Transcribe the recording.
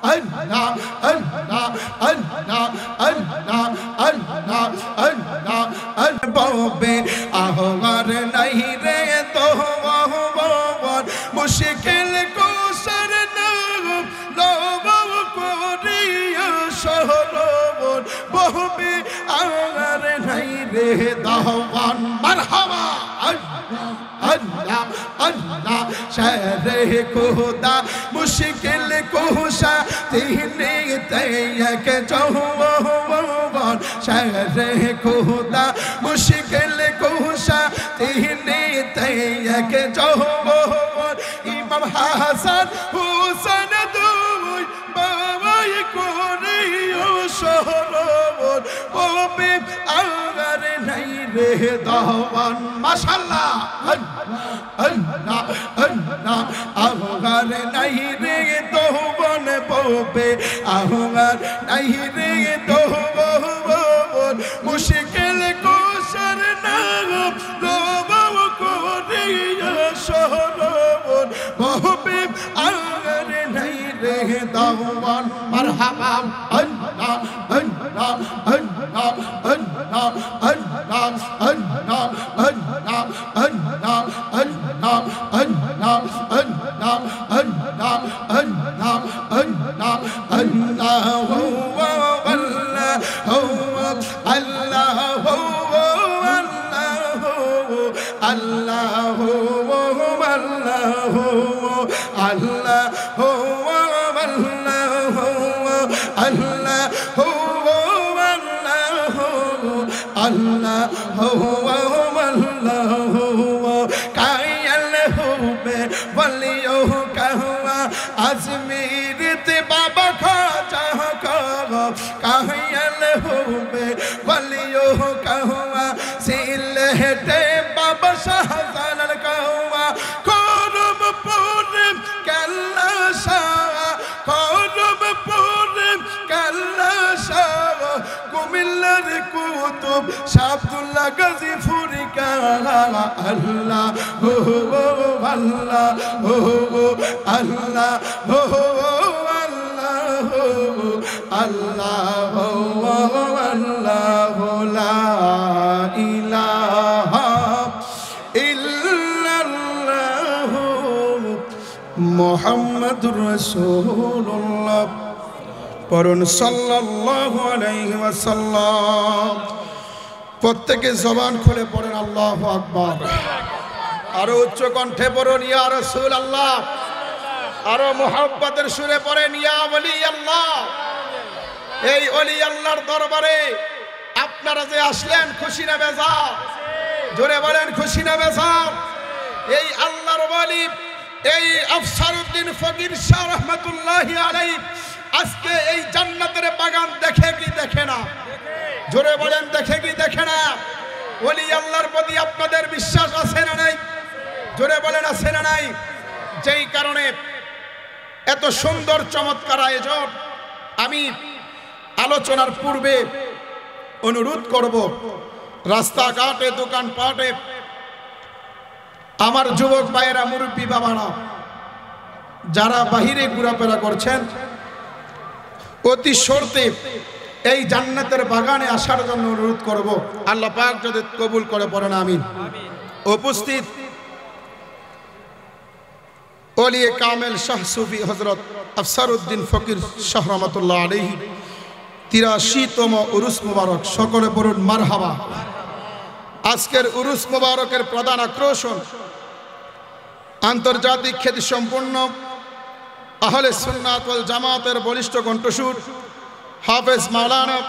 Allah Allah Allah Allah Allah Allah ববে Ahmar নাই রে তোহর মুশকিল কোসর নাম লব করিয়া শহরবন ববে আর নাই রে দহওয়ান মারহাবা Allah Allah शहरे खुदा मुश्किल कुशा तीने तैयक जवान शहरे खुदा मुश्किल कुशा तीने तैयक जवान इमाम हसन हुसैन दुई बाबाई कोरियो शहरवन बबे आगर नहीं रे दहवान माशाल्लाह Allah Allah आगर नहीं रे दहवान बबे आगर नहीं रे दहवान मुश्किल कुशर नाम लोबाव कोरिया शहरवन बबे आगर नहीं रे दहवान मरहबा Allah Allah Allah Allah Allah Allah Allah Allah Allah Allah Allah Allah Allah Allah Allah huwa Allah huwa Allah huwa Allah huwa Allah huwa Allah huwa Allah huwa Allah huwa Allah कायल हुए वलियो कहवा अजमीर ते बाबा खाजा कहो कायल हुए वलियो कहवा सिलहटे बाबा शाहजालाल कहवा करमपुर कैलाशा करमपुर कैलाशा कुमिल्लार कुतुब शाब्दुल्लाह गाजीपुरी का अल्लाह हो अल्लाह हो अल्लाह हो अल्लाह हो अल्लाह हो अल्लाह ला इलाहा इल्लल्लाह मुहम्मदुर रसूलुल्लाह পড়ুন সাল্লাল্লাহু আলাইহি ওয়াসাল্লাম প্রত্যেকে জবান খুলে পড়েন আল্লাহু আকবার আরো উচ্চ কণ্ঠে পড়ুন ইয়া রাসূলুল্লাহ আরো মুহাব্বতের সুরে পড়েন ইয়া ওলি আল্লাহ এই ওলি আল্লাহর দরবারে আপনারা যে আসলেন খুশি না বেজার জোরে বলেন খুশি না বেজার এই আল্লাহর ওলি এই আফসারউদ্দিন ফকির শাহ রাহমাতুল্লাহি আলাইহি আজকে এই জান্নাতের বাগান দেখে কি দেখে না জোরে বলেন দেখে কি দেখে না ওলি আল্লাহর প্রতি আপনাদের বিশ্বাস আছে না নাই জোরে বলেন আছে না নাই যেই কারণে এত সুন্দর চমৎকার আয়োজন আমি আলোচনার পূর্বে অনুরোধ করব রাস্তাঘাটে দোকানপাটে আমার যুবক ভাইয়েরা মুরব্বী বাবারা যারা বাহিরে ঘোরাফেরা করছেন অতি শর্তে এই জান্নাতের বাগানে আসার জন্য অনুরোধ করব আল্লাহ পাক যদি কবুল করে পড়েন আমিন উপস্থিত ওলিয়ে কামেল শাহ সুফি হযরত আফসারউদ্দিন ফকির শাহ রাহমাতুল্লাহ আলাইহি ৮৩তম উরুস মুবারক সকলে পড়ুন মারহাবা আজকের উরুস মুবারকের প্রধান আকর্ষণ আন্তর্জাতিক খ্যাতি সম্পন্ন আহলে সুন্নাত ওয়াল জামাতের বলিষ্ঠ কণ্ঠস্বর হাফেজ মাওলানা